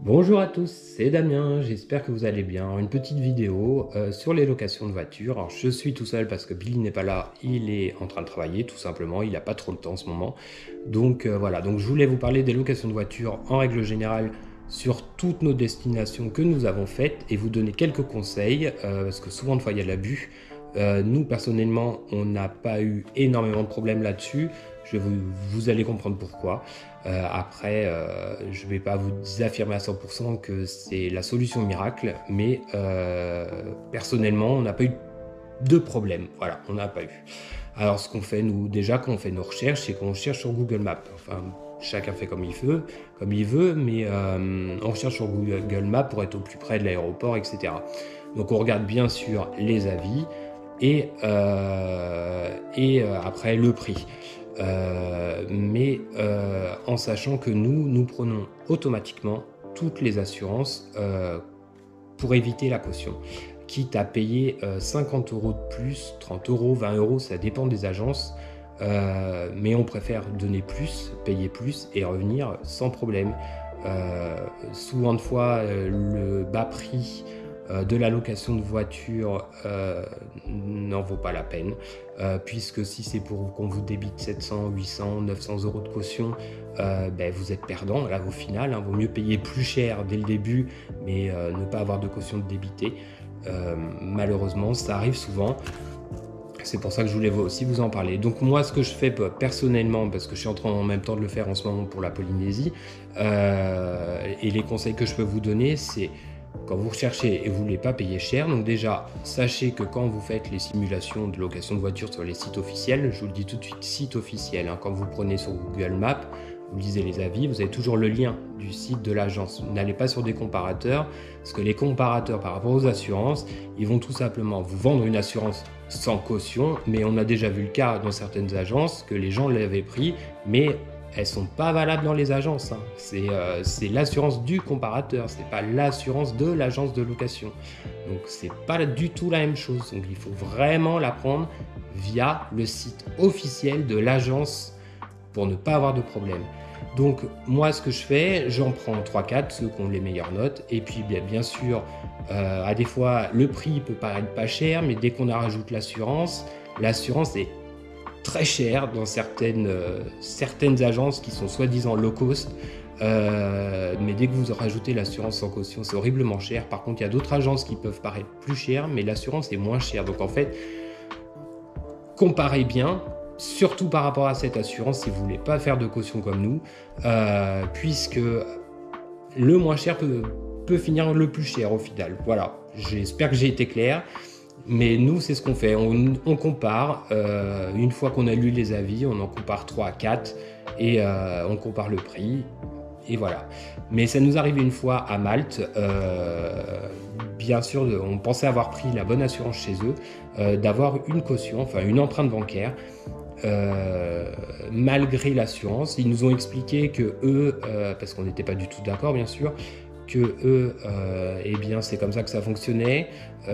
Bonjour à tous, c'est Damien, j'espère que vous allez bien. Une petite vidéo sur les locations de voitures. Alors je suis tout seul parce que Billy n'est pas là, il est en train de travailler tout simplement, il n'a pas trop le temps en ce moment. Donc voilà, donc je voulais vous parler des locations de voitures en règle générale sur toutes nos destinations que nous avons faites et vous donner quelques conseils parce que souvent de fois il y a de l'abus. Nous personnellement on n'a pas eu énormément de problèmes là-dessus, vous allez comprendre pourquoi. Après, je ne vais pas vous affirmer à 100% que c'est la solution miracle, mais personnellement, on n'a pas eu de problème. Voilà, on n'a pas eu. Alors, ce qu'on fait, nous, déjà, quand on fait nos recherches, c'est qu'on cherche sur Google Maps. Enfin, chacun fait comme il veut, mais on recherche sur Google Maps pour être au plus près de l'aéroport, etc. Donc, on regarde bien sûr les avis et après le prix. Mais en sachant que nous prenons automatiquement toutes les assurances pour éviter la caution. Quitte à payer 50 € de plus, 30 €, 20 €, ça dépend des agences. Mais on préfère donner plus, payer plus et revenir sans problème. Souvent de fois, le bas prix de la location de voiture n'en vaut pas la peine, puisque si c'est pour qu'on vous débite 700, 800, 900 € de caution, vous êtes perdant là au final. Vaut mieux payer plus cher dès le début, mais ne pas avoir de caution de débité. Malheureusement, ça arrive souvent. C'est pour ça que je voulais aussi vous en parler. Donc moi, ce que je fais personnellement, parce que je suis en train en même temps de le faire en ce moment pour la Polynésie, et les conseils que je peux vous donner, c'est quand vous recherchez et vous ne voulez pas payer cher, donc déjà, sachez que quand vous faites les simulations de location de voiture sur les sites officiels, je vous le dis tout de suite, site officiel, quand vous prenez sur Google Maps, vous lisez les avis, vous avez toujours le lien du site de l'agence. N'allez pas sur des comparateurs, parce que les comparateurs par rapport aux assurances, ils vont tout simplement vous vendre une assurance sans caution, mais on a déjà vu le cas dans certaines agences que les gens l'avaient pris, mais elles sont pas valables dans les agences. C'est l'assurance du comparateur, c'est pas l'assurance de l'agence de location. Donc c'est pas du tout la même chose. Donc il faut vraiment la prendre via le site officiel de l'agence pour ne pas avoir de problème. Donc moi ce que je fais, j'en prends 3-4, ceux qui ont les meilleures notes, et puis bien sûr, à des fois le prix peut paraître pas cher, mais dès qu'on rajoute l'assurance est très cher dans certaines agences qui sont soi-disant low cost, mais dès que vous rajoutez l'assurance sans caution, c'est horriblement cher. Par contre, il y a d'autres agences qui peuvent paraître plus chères, mais l'assurance est moins chère. Donc en fait, comparez bien, surtout par rapport à cette assurance si vous ne voulez pas faire de caution comme nous, puisque le moins cher peut finir le plus cher au final. Voilà, j'espère que j'ai été clair. Mais nous, c'est ce qu'on fait. On compare. Une fois qu'on a lu les avis, on en compare 3 à 4 et on compare le prix. Et voilà. Mais ça nous arrive une fois à Malte. Bien sûr, on pensait avoir pris la bonne assurance chez eux, d'avoir une caution, enfin une empreinte bancaire. Malgré l'assurance, ils nous ont expliqué que eux, parce qu'on n'était pas du tout d'accord bien sûr, que eux, eh bien c'est comme ça que ça fonctionnait,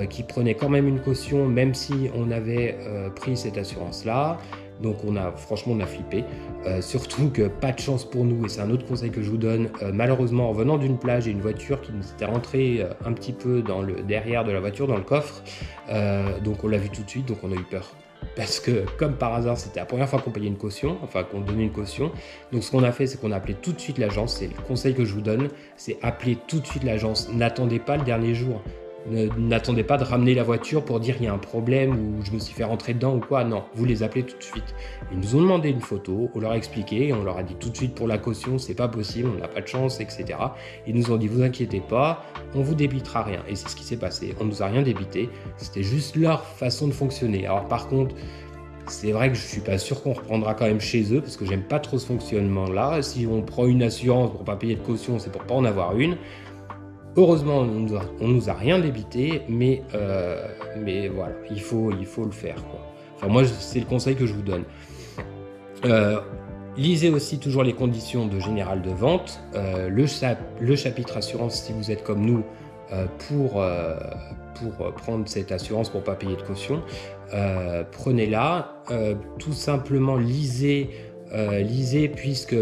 qu'ils prenaient quand même une caution même si on avait pris cette assurance-là. Donc franchement on a flippé, surtout que pas de chance pour nous, et c'est un autre conseil que je vous donne, malheureusement en venant d'une plage et une voiture qui nous était rentrée un petit peu dans le derrière de la voiture, dans le coffre, donc on l'a vu tout de suite, donc on a eu peur. Parce que, comme par hasard, c'était la première fois qu'on payait une caution, enfin qu'on donnait une caution. Donc ce qu'on a fait, c'est qu'on a appelé tout de suite l'agence. C'est le conseil que je vous donne, c'est appeler tout de suite l'agence. N'attendez pas le dernier jour. N'attendez pas de ramener la voiture pour dire il y a un problème ou je me suis fait rentrer dedans ou quoi. Non, vous les appelez tout de suite. Ils nous ont demandé une photo, on leur a expliqué, on leur a dit tout de suite pour la caution, c'est pas possible, on n'a pas de chance, etc. Ils nous ont dit vous inquiétez pas, on vous débitera rien. Et c'est ce qui s'est passé. On nous a rien débité. C'était juste leur façon de fonctionner. Alors par contre, c'est vrai que je suis pas sûr qu'on reprendra quand même chez eux parce que j'aime pas trop ce fonctionnement-là. Si on prend une assurance pour pas payer de caution, c'est pour pas en avoir une. Heureusement, on nous a rien débité, mais voilà, il faut le faire, quoi. Enfin, moi, c'est le conseil que je vous donne. Lisez aussi toujours les conditions de général de vente, le chapitre assurance si vous êtes comme nous, pour prendre cette assurance pour ne pas payer de caution. Prenez-la, tout simplement lisez lisez, puisque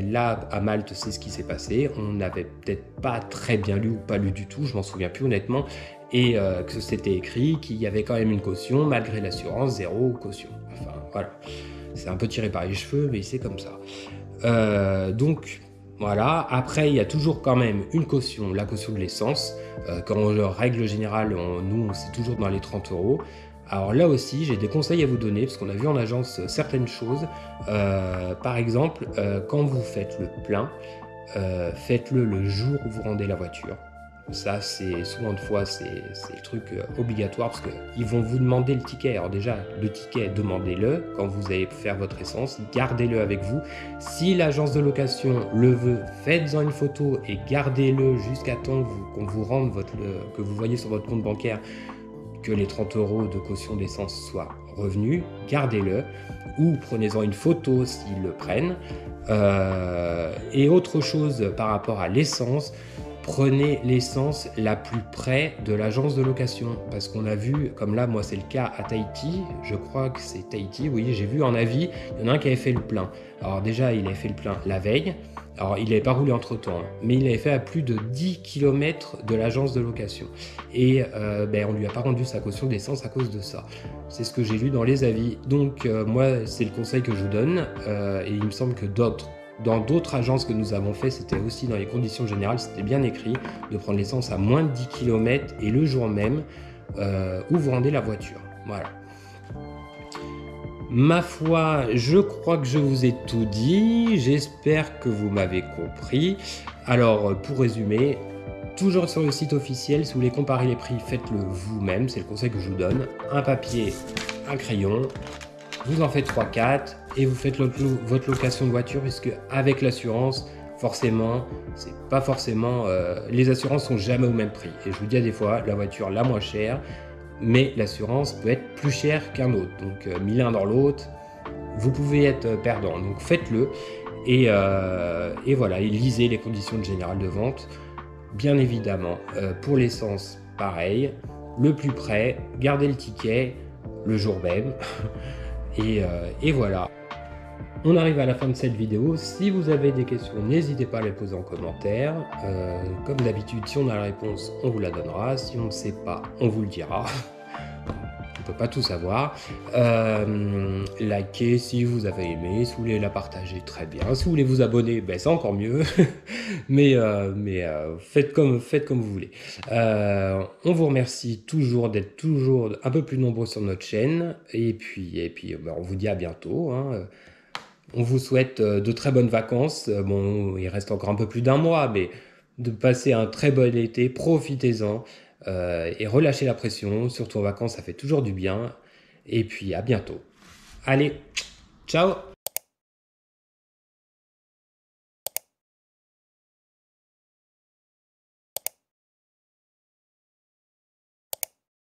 là, à Malte, c'est ce qui s'est passé. On n'avait peut-être pas très bien lu ou pas lu du tout, je m'en souviens plus honnêtement, et que c'était écrit qu'il y avait quand même une caution, malgré l'assurance, 0 caution. Enfin, voilà. C'est un peu tiré par les cheveux, mais c'est comme ça. Donc, voilà. Après, il y a toujours quand même une caution, la caution de l'essence. Quand règle générale, nous, c'est toujours dans les 30 euros. Alors là aussi, j'ai des conseils à vous donner, parce qu'on a vu en agence certaines choses. Par exemple, quand vous faites le plein, faites-le le jour où vous rendez la voiture. Ça, c'est souvent de fois, c'est le truc obligatoire, parce qu'ils vont vous demander le ticket. Alors déjà, le ticket, demandez-le quand vous allez faire votre essence, gardez-le avec vous. Si l'agence de location le veut, faites-en une photo et gardez-le jusqu'à temps qu'on vous rende que vous voyez sur votre compte bancaire que les 30 euros de caution d'essence soient revenus, gardez-le, ou prenez-en une photo s'ils le prennent. Et autre chose par rapport à l'essence, prenez l'essence la plus près de l'agence de location, parce qu'on a vu, comme là, moi c'est le cas à Tahiti, je crois que c'est Tahiti, oui, j'ai vu en avis, il y en a un qui avait fait le plein. Alors déjà, il avait fait le plein la veille, alors il n'avait pas roulé entre temps, mais il avait fait à plus de 10 km de l'agence de location. Et on lui a pas rendu sa caution d'essence à cause de ça. C'est ce que j'ai lu dans les avis. Donc moi, c'est le conseil que je vous donne, et il me semble que dans d'autres agences que nous avons fait, c'était aussi dans les conditions générales, c'était bien écrit de prendre l'essence à moins de 10 km et le jour même où vous rendez la voiture. Voilà. Ma foi, je crois que je vous ai tout dit. J'espère que vous m'avez compris. Alors, pour résumer, toujours sur le site officiel, si vous voulez comparer les prix, faites-le vous-même. C'est le conseil que je vous donne. Un papier, un crayon. Vous en faites 3-4 et vous faites votre location de voiture, puisque avec l'assurance, forcément, c'est pas forcément... les assurances sont jamais au même prix. Et je vous dis à des fois, la voiture la moins chère, mais l'assurance peut être plus chère qu'un autre. Donc, mis l'un dans l'autre, vous pouvez être perdant. Donc, faites-le. Et voilà, et lisez les conditions générales de vente. Bien évidemment, pour l'essence, pareil. Le plus près, gardez le ticket le jour même. Et voilà. On arrive à la fin de cette vidéo. Si vous avez des questions, n'hésitez pas à les poser en commentaire. Comme d'habitude, si on a la réponse, on vous la donnera. Si on ne sait pas, on vous le dira. On ne peut pas tout savoir. Likez si vous avez aimé. Si vous voulez la partager, très bien. Si vous voulez vous abonner, c'est encore mieux. mais faites comme vous voulez. On vous remercie toujours d'être toujours un peu plus nombreux sur notre chaîne. Et puis on vous dit à bientôt. On vous souhaite de très bonnes vacances. Bon, il reste encore un peu plus d'un mois, mais de passer un très bon été, profitez-en et relâchez la pression. Surtout en vacances, ça fait toujours du bien. Et puis à bientôt. Allez, ciao!